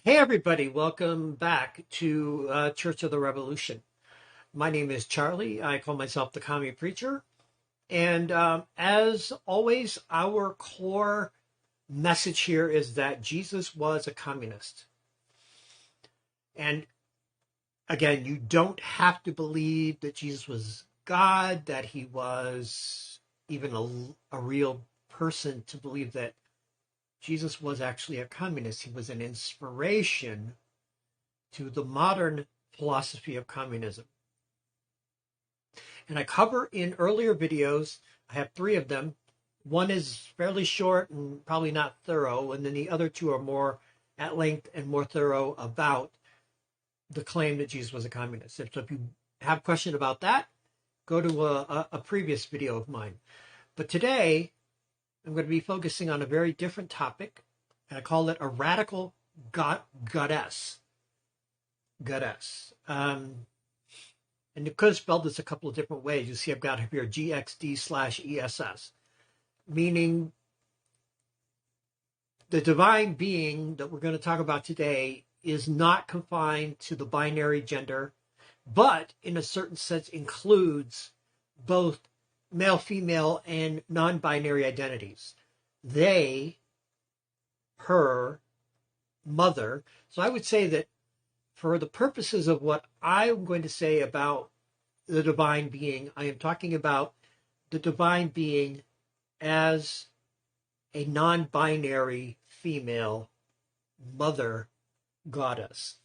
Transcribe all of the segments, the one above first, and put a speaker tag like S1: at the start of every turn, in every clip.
S1: Hey everybody, welcome back to Church of the Revolution. My name is Charlie. I call myself the Commie Preacher. And as always, our core message here is that Jesus was a communist. And again, you don't have to believe that Jesus was God, that he was even a real person to believe that Jesus was actually a communist. He was an inspiration to the modern philosophy of communism. And I cover in earlier videos, I have 3 of them. One is fairly short and probably not thorough, and then the other 2 are more at length and more thorough about the claim that Jesus was a communist. And so if you have a question about that, go to a previous video of mine. But today, I'm going to be focusing on a very different topic, and I call it a radical goddess. And you could have spelled this a couple of different ways. You see I've got here GXD/ESS, meaning the divine being that we're going to talk about today is not confined to the binary gender, but in a certain sense includes both male, female, and non-binary identities. They, her, mother. So I would say that for the purposes of what I'm going to say about the divine being, I am talking about the divine being as a non-binary female mother goddess.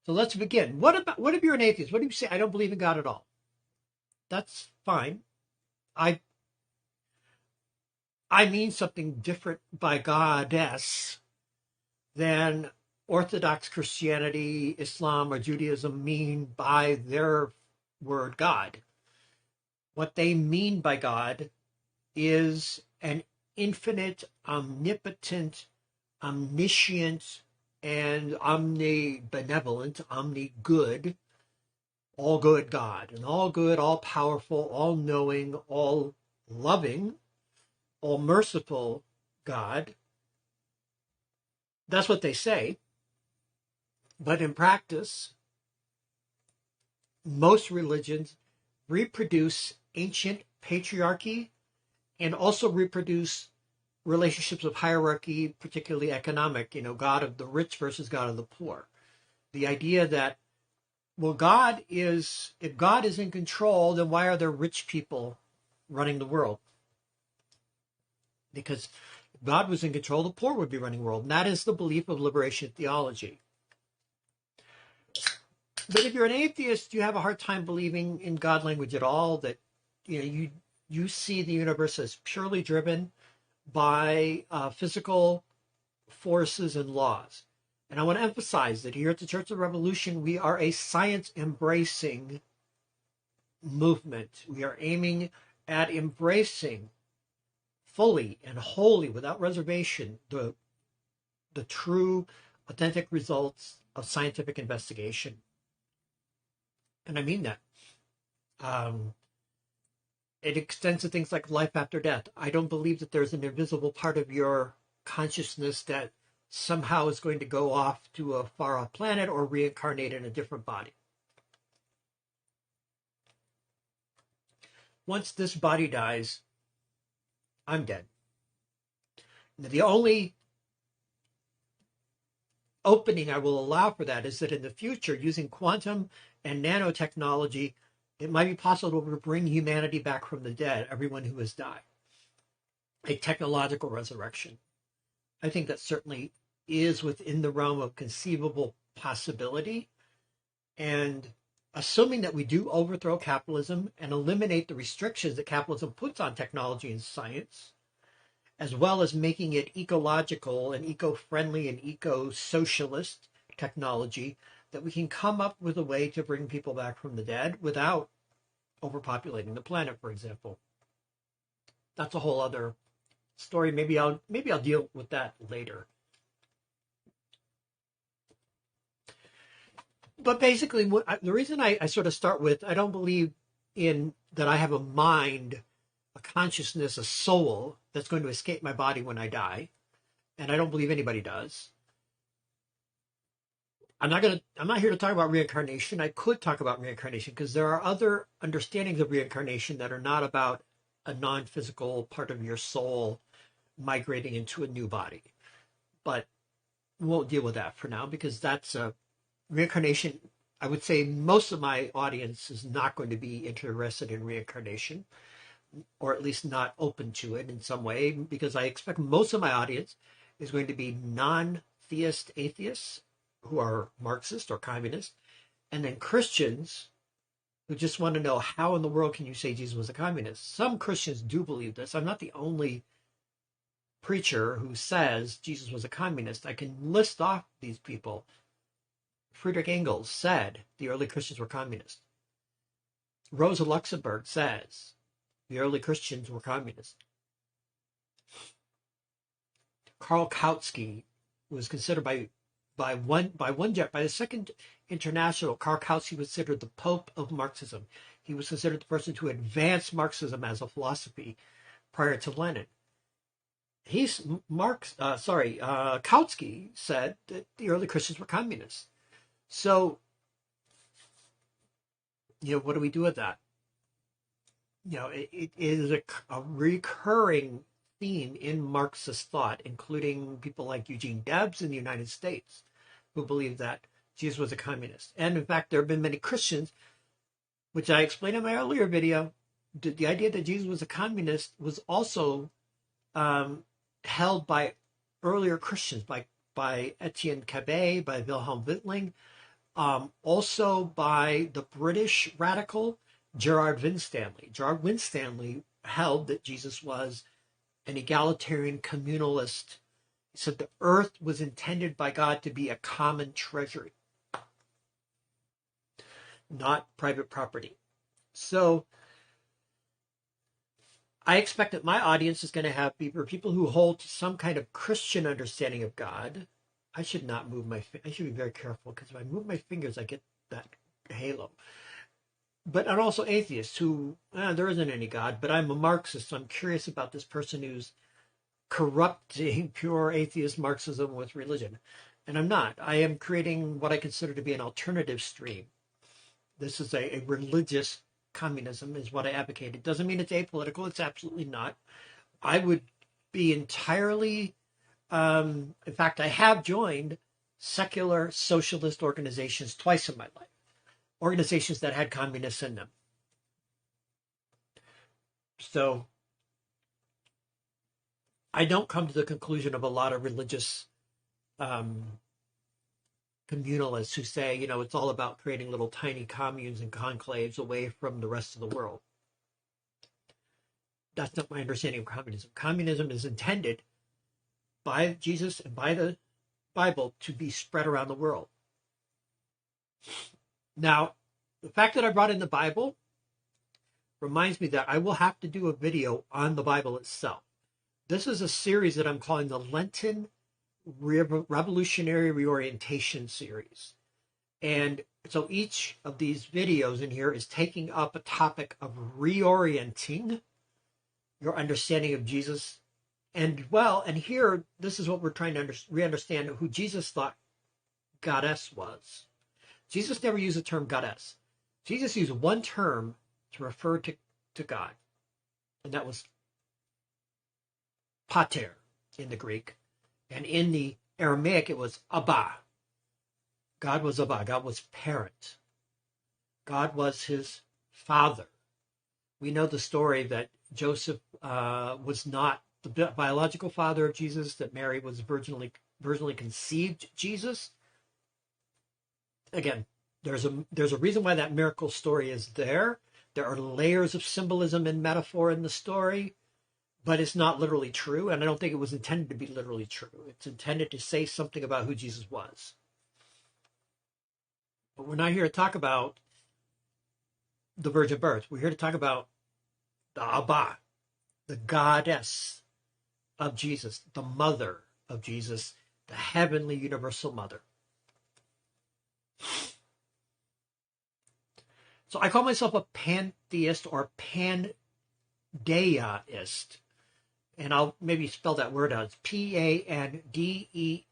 S1: So let's begin. What if you're an atheist? What do you say? I don't believe in God at all. That's fine. I mean something different by goddess than Orthodox Christianity, Islam, or Judaism mean by their word God. What they mean by God is an infinite, omnipotent, omniscient, and omnibenevolent, omni-good, all good God. And all good, all powerful, all knowing, all loving, all merciful God. That's what they say. But in practice, most religions reproduce ancient patriarchy and also reproduce relationships of hierarchy, particularly economic, God of the rich versus God of the poor. The idea that, well, if God is in control, then why are there rich people running the world? Because if God was in control, the poor would be running the world. And that is the belief of liberation theology. But if you're an atheist, you have a hard time believing in God language at all, that you see the universe as purely driven by physical forces and laws. And I want to emphasize that here at the Church of the Revolution, we are a science-embracing movement. We are aiming at embracing fully and wholly, without reservation, the true, authentic results of scientific investigation. And I mean that. It extends to things like life after death. I don't believe that there's an invisible part of your consciousness that somehow is going to go off to a far-off planet or reincarnate in a different body. Once this body dies, I'm dead. The only opening I will allow for that is that in the future, using quantum and nanotechnology, it might be possible to bring humanity back from the dead, everyone who has died. A technological resurrection. I think that certainly is within the realm of conceivable possibility. And assuming that we do overthrow capitalism and eliminate the restrictions that capitalism puts on technology and science, as well as making it ecological and eco-friendly and eco-socialist technology, that we can come up with a way to bring people back from the dead without overpopulating the planet, for example. That's a whole other story. Maybe I'll deal with that later. But basically, the reason I sort of start with, I don't believe in that I have a mind a consciousness, a soul that's going to escape my body when I die, and I don't believe anybody does. I'm not here to talk about reincarnation. I could talk about reincarnation because there are other understandings of reincarnation that are not about a non-physical part of your soul migrating into a new body. But we won't deal with that for now because that's a reincarnation. I would say most of my audience is not going to be interested in reincarnation, or at least not open to it in some way, because I expect most of my audience is going to be non-theist atheists who are Marxist or communist, and then Christians who just want to know how in the world can you say Jesus was a communist. Some Christians do believe this. I'm not the only preacher who says Jesus was a communist. I can list off these people. Friedrich Engels said the early Christians were communist. Rosa Luxemburg says the early Christians were communist. Karl Kautsky was considered by the Second International. Karl Kautsky was considered the Pope of Marxism. He was considered the person who advanced Marxism as a philosophy prior to Lenin. Kautsky said that the early Christians were communists. So, what do we do with that? It is a recurring theme in Marxist thought, including people like Eugene Debs in the United States, who believe that Jesus was a communist. And in fact, there have been many Christians, which I explained in my earlier video, the idea that Jesus was a communist was also held by earlier Christians, by Etienne Cabet, by Wilhelm Wittling, also by the British radical Gerard Winstanley. Gerard Winstanley held that Jesus was an egalitarian communalist. He said the earth was intended by God to be a common treasury, not private property. So I expect that my audience is going to have people who hold to some kind of Christian understanding of God. I should not move I should be very careful, because if I move my fingers, I get that halo. But and also atheists who, there isn't any God, but I'm a Marxist, so I'm curious about this person who's corrupting pure atheist Marxism with religion. And I'm not. I am creating what I consider to be an alternative stream. This is a religious communism is what I advocate. It doesn't mean it's apolitical. It's absolutely not. I would be entirely, in fact, I have joined secular socialist organizations twice in my life. Organizations that had communists in them. So I don't come to the conclusion of a lot of religious communalists who say, it's all about creating little tiny communes and conclaves away from the rest of the world. That's not my understanding of communism. Communism is intended by Jesus and by the Bible to be spread around the world. Now, the fact that I brought in the Bible reminds me that I will have to do a video on the Bible itself. This is a series that I'm calling the Lenten Revolutionary Reorientation Series. And so each of these videos in here is taking up a topic of reorienting your understanding of Jesus. And here, this is what we're trying to re-understand who Jesus thought Goddess was. Jesus never used the term Goddess. Jesus used one term to refer to God, and that was pater in the Greek, and in the Aramaic it was Abba. God was Abba. God was parent. God was his father. We know the story that Joseph was not the biological father of Jesus, that Mary was virginally conceived Jesus. Again, there's a reason why that miracle story is there. There are layers of symbolism and metaphor in the story, but it's not literally true, and I don't think it was intended to be literally true. It's intended to say something about who Jesus was. But we're not here to talk about the virgin birth. We're here to talk about the Abba, the goddess of Jesus, the mother of Jesus, the heavenly universal mother. So I call myself a pantheist or pandeist. pandeaist. And I'll maybe spell that word out. It's Pandeaist,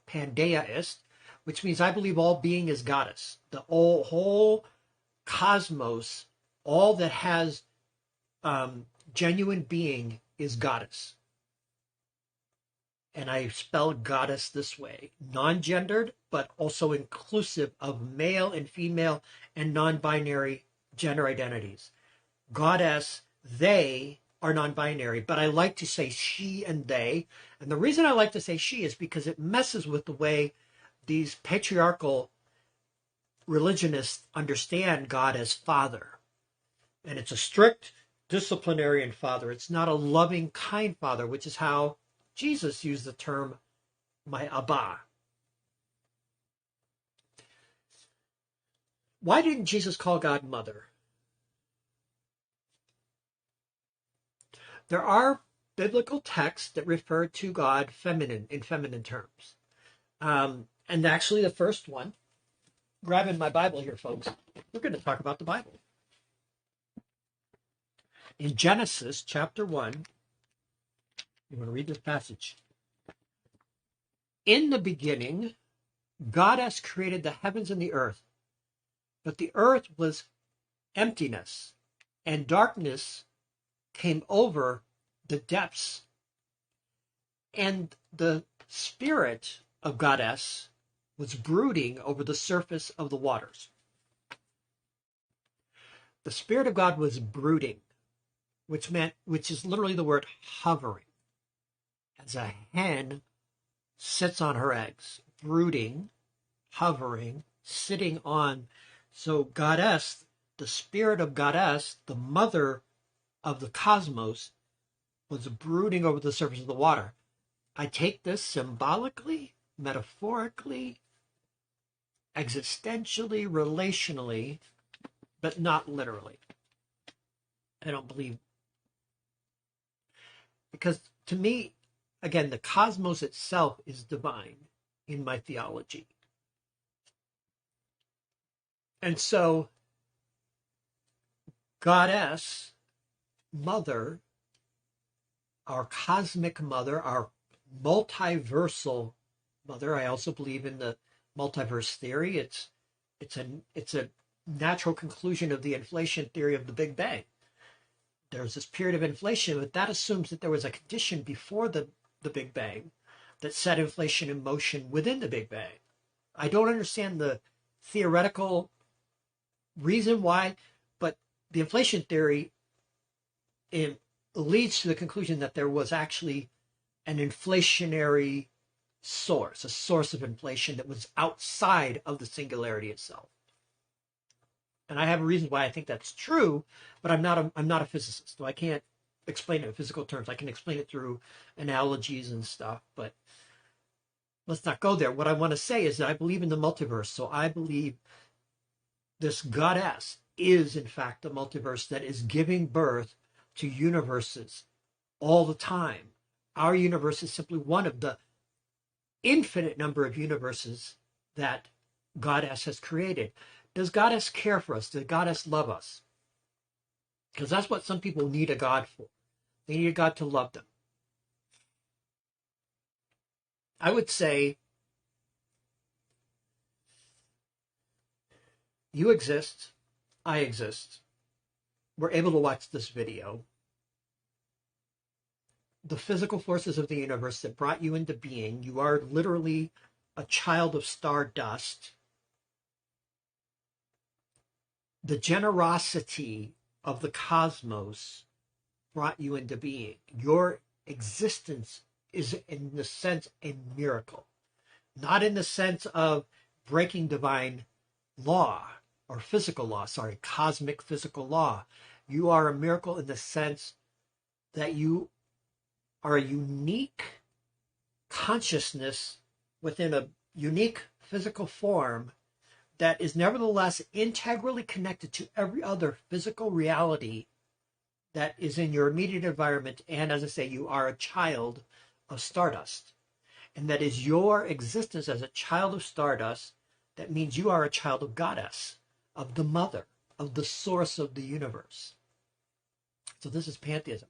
S1: pandeaist, which means I believe all being is goddess. The whole cosmos, all that has genuine being is goddess. And I spell goddess this way, non-gendered, but also inclusive of male and female and non-binary gender identities. Goddess, they are non-binary, but I like to say she and they. And the reason I like to say she is because it messes with the way these patriarchal religionists understand God as father. And it's a strict disciplinarian father. It's not a loving, kind father, which is how Jesus used the term my Abba. Why didn't Jesus call God mother? There are biblical texts that refer to God feminine, in feminine terms. And actually the first one, grabbing my Bible here, folks, we're going to talk about the Bible. In Genesis chapter 1, you want to read this passage. In the beginning, God has created the heavens and the earth, but the earth was emptiness, and darkness came over the depths, and the spirit of Goddess was brooding over the surface of the waters. The Spirit of God was brooding, which is literally the word hovering. As a hen sits on her eggs, brooding, hovering, sitting on. So Goddess, the Spirit of Goddess, the mother of the cosmos, was brooding over the surface of the water. I take this symbolically, metaphorically, existentially, relationally, but not literally. I don't believe. Because to me, again, the cosmos itself is divine in my theology. And so, Goddess, mother, our cosmic mother, our multiversal mother. I also believe in the multiverse theory. It's a natural conclusion of the inflation theory of the Big Bang. There's this period of inflation, but that assumes that there was a condition before the Big Bang that set inflation in motion within the Big Bang. I don't understand the theoretical reason why, but the inflation theory leads to the conclusion that there was actually an inflationary source, a source of inflation that was outside of the singularity itself. And I have a reason why I think that's true, but I'm not a physicist, so I can't explain it in physical terms. I can explain it through analogies and stuff, but let's not go there. What I want to say is that I believe in the multiverse, so I believe this Goddess is, in fact, the multiverse that is giving birth to universes all the time. Our universe is simply one of the infinite number of universes that Goddess has created. Does Goddess care for us? Does Goddess love us? Because that's what some people need a God for. They need a God to love them. I would say you exist, I exist. We're able to watch this video. The physical forces of the universe that brought you into being, you are literally a child of stardust. The generosity of the cosmos brought you into being. Your existence is, in the sense, a miracle. Not in the sense of breaking divine law or physical law, cosmic physical law. You are a miracle in the sense that you are a unique consciousness within a unique physical form that is nevertheless integrally connected to every other physical reality that is in your immediate environment. And as I say, you are a child of stardust. And that is your existence as a child of stardust. That means you are a child of Goddess, of the mother, of the source of the universe. So this is pantheism.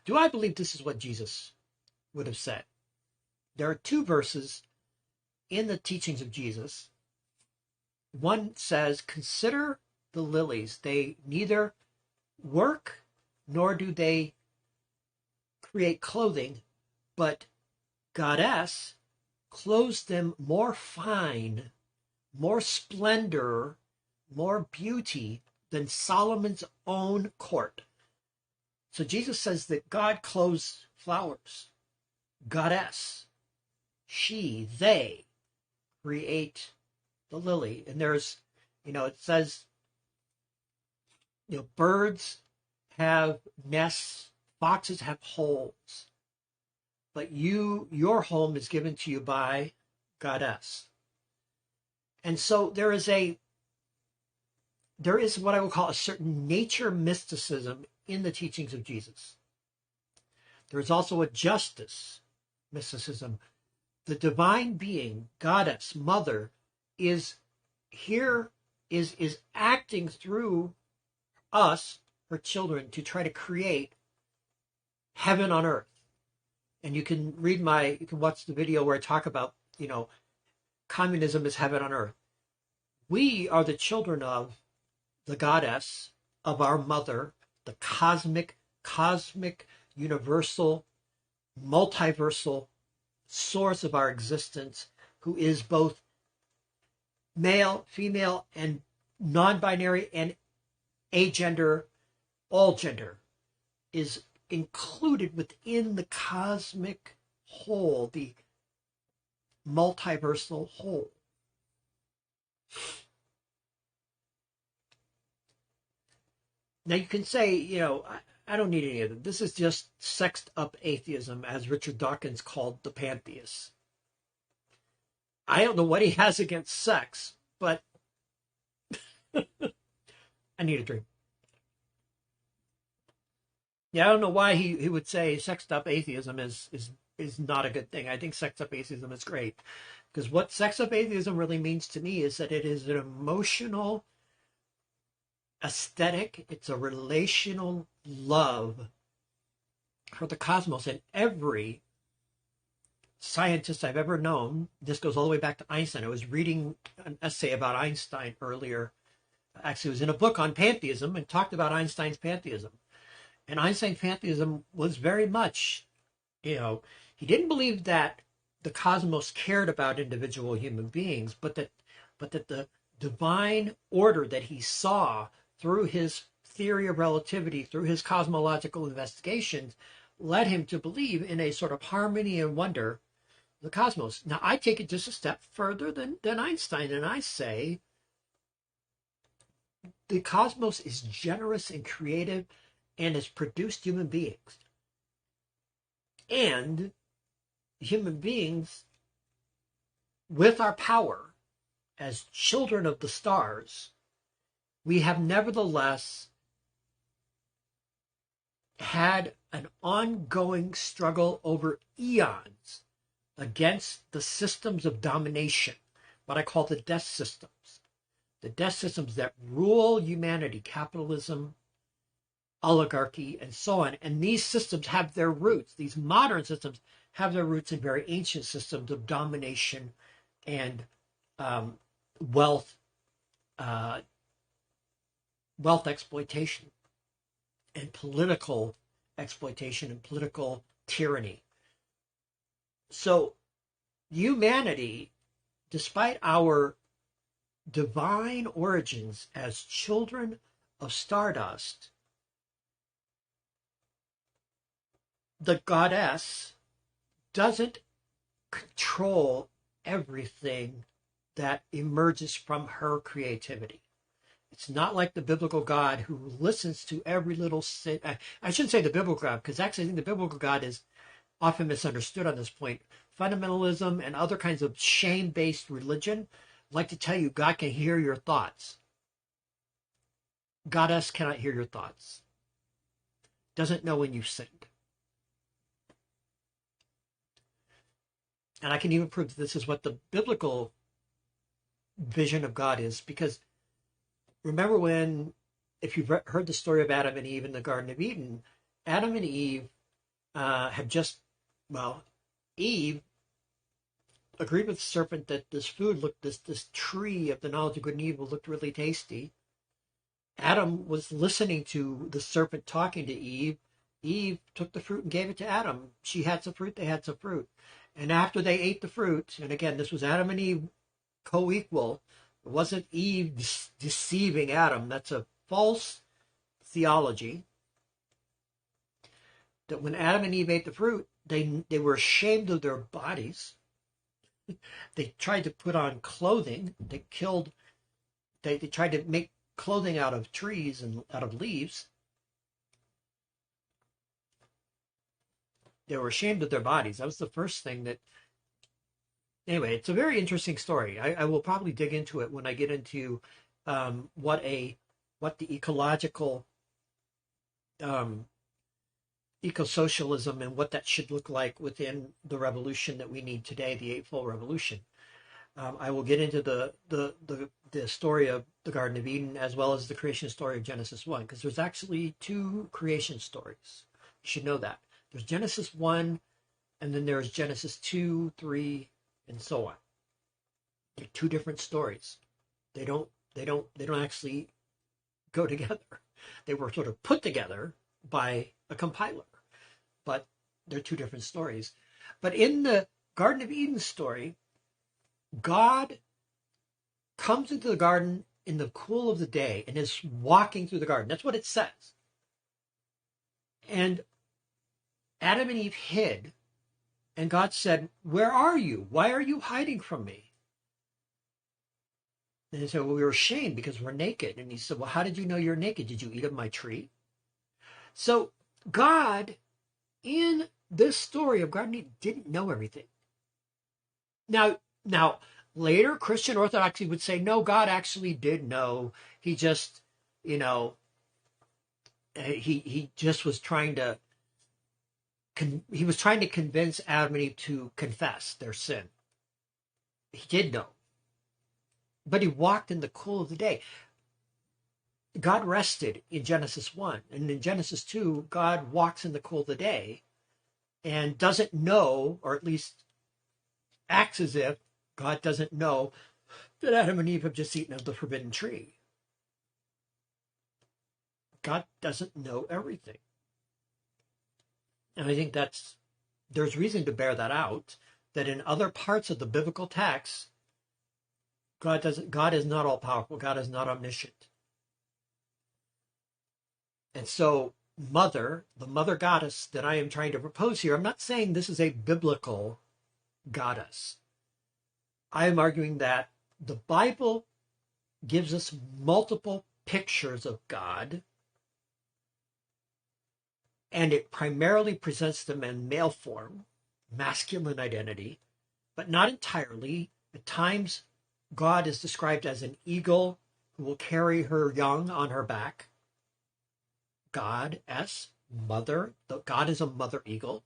S1: Do I believe this is what Jesus would have said? There are two verses in the teachings of Jesus. One says, consider the lilies. They neither work nor do they create clothing, but Goddess clothes them more fine, more splendor, more beauty than Solomon's own court. So Jesus says that God clothes flowers. Goddess, she, they create the lily. And there's, it says, birds have nests, foxes have holes, but your home is given to you by Goddess. And so there is what I would call a certain nature mysticism in the teachings of Jesus. There is also a justice mysticism. The divine being, Goddess, Mother, is acting through us, her children, to try to create heaven on earth. And you can watch the video where I talk about, communism is heaven on earth. We are the children of the Goddess, of our Mother, the cosmic, universal, multiversal source of our existence, who is both male, female, and non-binary and agender, all gender, is included within the cosmic whole, the multiversal whole. Now you can say, I don't need any of it. This is just sexed up atheism, as Richard Dawkins called the pantheists. I don't know what he has against sex, but I need a drink. Yeah, I don't know why he would say sexed up atheism is not a good thing. I think sexed up atheism is great. Because what sexed up atheism really means to me is that it is an emotional aesthetic. It's a relational love for the cosmos. And every scientist I've ever known, this goes all the way back to Einstein. I was reading an essay about Einstein earlier. Actually, it was in a book on pantheism and talked about Einstein's pantheism. And Einstein's pantheism was very much, he didn't believe that the cosmos cared about individual human beings, but that the divine order that he saw through his theory of relativity, through his cosmological investigations, led him to believe in a sort of harmony and wonder of the cosmos. Now, I take it just a step further than Einstein, and I say the cosmos is generous and creative and has produced human beings. And human beings, with our power as children of the stars, we have nevertheless had an ongoing struggle over eons against the systems of domination, what I call the death systems. The death systems that rule humanity, capitalism, oligarchy, and so on. And these systems have their roots, these modern systems have their roots in very ancient systems of domination and wealth exploitation and political exploitation and political tyranny. So humanity, despite our divine origins as children of stardust, the goddess doesn't control everything that emerges from her creativity. It's not like the biblical God who listens to every little sin. I shouldn't say the biblical God, because actually I think the biblical God is often misunderstood on this point. Fundamentalism and other kinds of shame-based religion like to tell you God can hear your thoughts. Goddess cannot hear your thoughts. Doesn't know when you sinned. And I can even prove that this is what the biblical vision of God is, because remember when if you've heard the story of Adam and Eve in the Garden of Eden, Adam and Eve had just, well, Eve agreed with the serpent that this food looked, this tree of the knowledge of good and evil looked really tasty. Adam was listening to the serpent talking to Eve. Eve took the fruit and gave it to Adam. She had some fruit, they had some fruit. And after they ate the fruit, and again, this was Adam and Eve co-equal. It wasn't Eve deceiving Adam. That's a false theology. That when Adam and Eve ate the fruit, they were ashamed of their bodies. They tried to put on clothing. They tried to make clothing out of trees and out of leaves. They were ashamed of their bodies. That was the first thing that... Anyway, it's a very interesting story. I will probably dig into it when I get into what the ecological eco-socialism and what that should look like within the revolution that we need today, the Eightfold Revolution. I will get into the story of the Garden of Eden as well as the creation story of Genesis 1, because there's actually two creation stories. You should know that. There's Genesis 1, and then there's Genesis 2, 3, and so on. They're two different stories. They don't actually go together. They were sort of put together by a compiler, but they're two different stories. But in the Garden of Eden story, God comes into the garden in the cool of the day and is walking through the garden. That's what it says. And Adam and Eve hid, and God said, "Where are you? Why are you hiding from me?" And they said, "Well, we were ashamed because we're naked." And he said, "Well, how did you know you're naked? Did you eat of my tree?" So God, in this story of Garden of Eden, didn't know everything. Now, later, Christian Orthodoxy would say, no, God actually did know. He just, he just was trying to, convince Adam and Eve to confess their sin. He did know. But he walked in the cool of the day. God rested in Genesis 1. And in Genesis 2, God walks in the cool of the day and doesn't know, or at least acts as if God doesn't know that Adam and Eve have just eaten of the forbidden tree. God doesn't know everything. And I think there's reason to bear that out, that in other parts of the biblical text, God is not all powerful. God is not omniscient. And so the mother goddess that I am trying to propose here, I'm not saying this is a biblical goddess. I am arguing that the Bible gives us multiple pictures of God, and it primarily presents them in male form, masculine identity, but not entirely. At times, God is described as an eagle who will carry her young on her back. Goddess, mother. God is a mother eagle.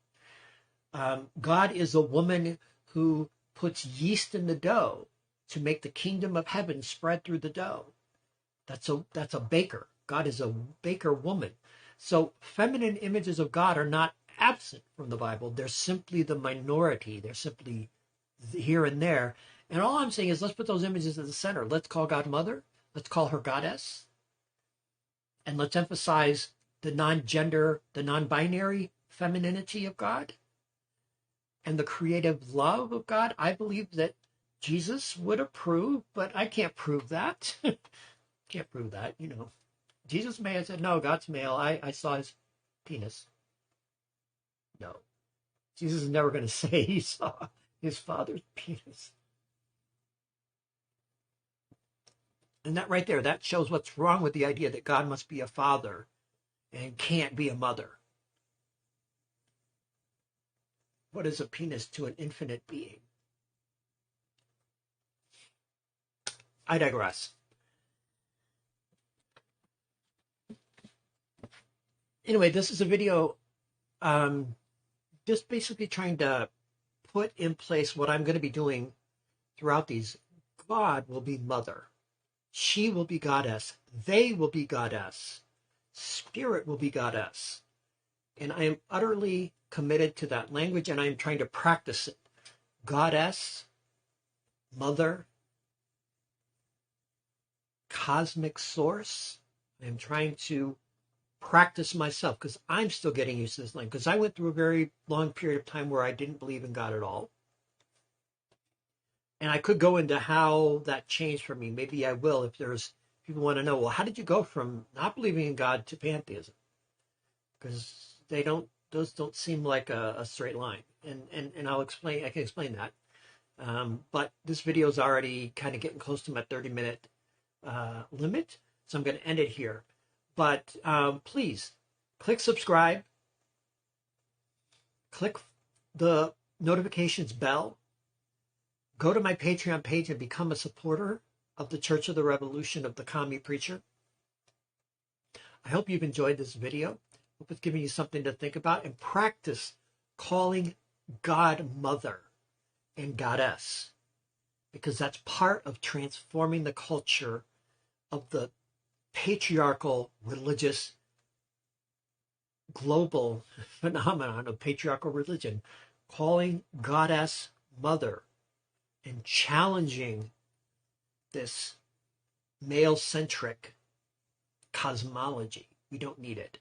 S1: God is a woman who puts yeast in the dough to make the kingdom of heaven spread through the dough. That's a baker. God is a baker woman. So feminine images of God are not absent from the Bible. They're simply the minority. They're simply here and there. And all I'm saying is, let's put those images at the center. Let's call God mother. Let's call her goddess. And let's emphasize the non-gender, the non-binary femininity of God and the creative love of God. I believe that Jesus would approve, but I can't prove that. Can't prove that, Jesus may have said, no, God's male. I saw his penis. No. Jesus is never going to say he saw his father's penis. And that right there, that shows what's wrong with the idea that God must be a father and can't be a mother. What is a penis to an infinite being? I digress. Anyway, this is a video just basically trying to put in place what I'm going to be doing throughout these. God will be mother. She will be goddess. They will be goddess. Spirit will be goddess. And I am utterly committed to that language, and I am trying to practice it. Goddess, mother, cosmic source. I am trying to practice myself because I'm still getting used to this language. Because I went through a very long period of time where I didn't believe in God at all. And I could go into how that changed for me. Maybe I will if there's people want to know, well, how did you go from not believing in God to pantheism? Because those don't seem like a straight line. And I'll explain, I can explain that. But this video is already kind of getting close to my 30-minute limit. So I'm going to end it here. But please click subscribe, click the notifications bell, go to my Patreon page and become a supporter of the Church of the Revolution of the Commie Preacher. I hope you've enjoyed this video. Hope it's giving you something to think about, and practice calling God Mother and Goddess, because that's part of transforming the culture of the patriarchal religious global phenomenon of patriarchal religion, calling Goddess Mother and challenging this male-centric cosmology. We don't need it.